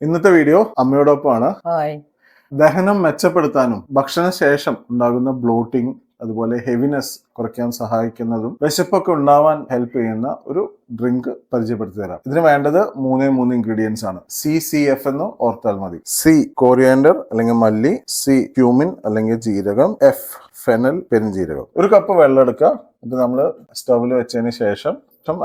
ഇന്നത്തെ video അമ്മയോടൊപ്പമാണ്. Hi. ദഹനം മെച്ചപ്പെടുത്താനും ഭക്ഷണശേഷം ഉണ്ടാകുന്ന ബ്ലോട്ടിംഗ് അതുപോലെ ഹെവിനെസ് കുറയ്ക്കാൻ സഹായിക്കുന്നതും വിശപ്പൊക്കെ ഉണ്ടാവാൻ ഹെൽപ്പ് ചെയ്യുന്ന ഒരു ഡ്രിങ്ക് പരിചയപ്പെടുത്തി തരാം. ഇതിന് വേണ്ടത് മൂന്നേ ഇൻഗ്രീഡിയൻസ് ആണ്. CCF എന്ന് ഓർത്താൽ മതി. C കോറിയാൻഡർ അല്ലെങ്കിൽ മല്ലി, C ക്യൂമിൻ അല്ലെങ്കിൽ ജീരകം, F ഫെനൽ പെരുംജീരകം. ഒരു കപ്പ് വെള്ളം എടുക്കുക. ഇത് നമ്മൾ സ്റ്റൗവിൽ വെച്ചതിന് ശേഷം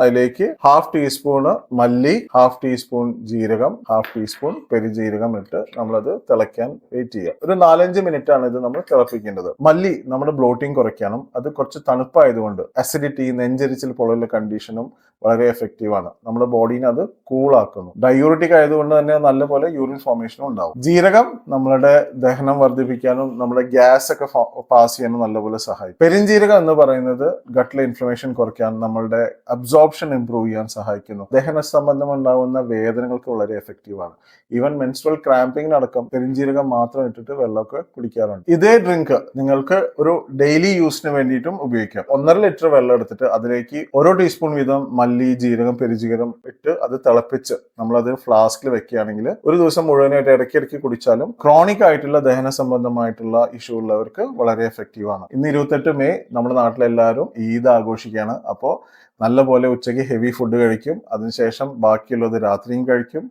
അതിലേക്ക് 1/2 ടീസ്പൂണ് മല്ലി, 1/2 ടീസ്പൂൺ ജീരകം, 1/2 ടീസ്പൂൺ പെരുംജീരകം ഇട്ട് നമ്മളത് തിളയ്ക്കാൻ വെയിറ്റ് ചെയ്യുക. ഒരു 4-5 മിനിറ്റ് ആണ് ഇത് നമ്മൾ തിളപ്പിക്കേണ്ടത്. മല്ലി നമ്മുടെ ബ്ലോട്ടിംഗ് കുറയ്ക്കാനും അത് കുറച്ച് തണുപ്പായതുകൊണ്ട് അസിഡിറ്റി, നെഞ്ചരിച്ചിൽ പോലുള്ള കണ്ടീഷനും വളരെ എഫക്റ്റീവ് ആണ്. നമ്മുടെ ബോഡീനെ അത് കൂളാക്കുന്നു. ഡയൂറിറ്റിക് ആയതുകൊണ്ട് തന്നെ നല്ലപോലെ യൂറിൻ ഫോർമേഷനും ഉണ്ടാവും. ജീരകം നമ്മളുടെ ദഹനം വർദ്ധിപ്പിക്കാനും നമ്മുടെ ഗ്യാസ് ഒക്കെ പാസ് ചെയ്യാനും നല്ലപോലെ സഹായിക്കും. പെരുംജീരകം എന്ന് പറയുന്നത് ഗട്ടിലെ ഇൻഫ്ലമേഷൻ കുറയ്ക്കാൻ, നമ്മളുടെ അബ്സോർപ്ഷൻ ഇംപ്രൂവ് ചെയ്യാൻ സഹായിക്കുന്നു. ദഹന സംബന്ധം ഉണ്ടാകുന്ന വേദനകൾക്ക് വളരെ എഫക്റ്റീവ് ആണ്. ഈവൻ മെൻസ്ട്രൽ ക്രാമ്പിങ്ങിനടക്കം പെരുംജീരകം മാത്രം ഇട്ടിട്ട് വെള്ളമൊക്കെ കുടിക്കാറുണ്ട്. ഇതേ ഡ്രിങ്ക് നിങ്ങൾക്ക് ഒരു ഡെയിലി യൂസിന് വേണ്ടിയിട്ടും ഉപയോഗിക്കാം. 1.5 ലിറ്റർ വെള്ളം എടുത്തിട്ട് അതിലേക്ക് ഓരോ ടീസ്പൂൺ വീതം മല്ലി, ജീരകം, പെരുംജീരകം ഇട്ട് അത് തിളപ്പിച്ച് നമ്മളത് ഫ്ലാസ്കിൽ വെക്കുകയാണെങ്കിൽ ഒരു ദിവസം മുഴുവനായിട്ട് ഇടയ്ക്കിടയ്ക്ക് കുടിച്ചാലും ക്രോണിക് ആയിട്ടുള്ള ദഹന സംബന്ധമായിട്ടുള്ള ഇഷ്യൂ ഉള്ളവർക്ക് വളരെ എഫക്റ്റീവ് ആണ്. ഇന്ന് 28 മെയ് നമ്മുടെ നാട്ടിലെല്ലാവരും ഈദ് ആഘോഷിക്കുകയാണ്. അപ്പോൾ നല്ലപോലെ ഉച്ചയ്ക്ക് ഹെവി ഫുഡ് കഴിക്കും. അതിനുശേഷം ബാക്കിയുള്ളത് രാത്രിയും കഴിക്കും.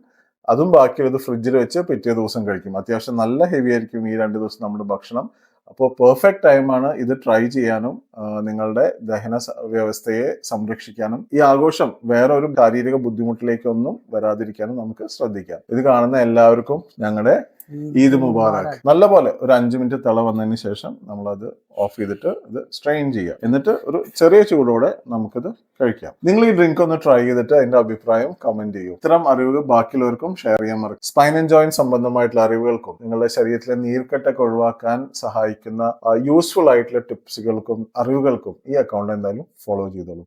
അതും ബാക്കിയുള്ളത് ഫ്രിഡ്ജിൽ വെച്ച് പിറ്റേ ദിവസം കഴിക്കും. അത്യാവശ്യം നല്ല ഹെവി ആയിരിക്കും ഈ 2 ദിവസം നമ്മുടെ ഭക്ഷണം. അപ്പോൾ പെർഫെക്റ്റ് ടൈമാണ് ഇത് ട്രൈ ചെയ്യാനും നിങ്ങളുടെ ദഹന വ്യവസ്ഥയെ സംരക്ഷിക്കാനും ഈ ആഘോഷം വേറെ ഒരു ശാരീരിക ബുദ്ധിമുട്ടിലേക്കൊന്നും വരാതിരിക്കാനും നമുക്ക് ശ്രദ്ധിക്കാം. ഇത് കാണുന്ന എല്ലാവർക്കും ഞങ്ങളുടെ ഈദ് മുബാറക്. നല്ലപോലെ ഒരു 5 മിനിറ്റ് തിള വന്നതിന് ശേഷം നമ്മളത് ഓഫ് ചെയ്തിട്ട് ഇത് സ്ട്രെയിൻ ചെയ്യുക. എന്നിട്ട് ഒരു ചെറിയ ചൂടോടെ നമുക്കിത് കഴിക്കാം. നിങ്ങൾ ഈ ഡ്രിങ്ക് ഒന്ന് ട്രൈ ചെയ്തിട്ട് അതിന്റെ അഭിപ്രായം കമന്റ് ചെയ്യൂ. ഇത്തരം അറിവുകൾ ബാക്കിയുള്ളവർക്കും ഷെയർ ചെയ്യാൻ മറക്കും. സ്പൈൻ ആൻഡ് ജോയിന്റ് സംബന്ധമായിട്ടുള്ള അറിവുകൾക്കും നിങ്ങളുടെ ശരീരത്തിലെ നീർക്കെട്ടൊക്കെ ഒഴിവാക്കാൻ സഹായിക്കുന്ന യൂസ്ഫുൾ ആയിട്ടുള്ള ടിപ്സുകൾക്കും അറിവുകൾക്കും ഈ അക്കൗണ്ട് എന്തായാലും ഫോളോ ചെയ്തോളൂ.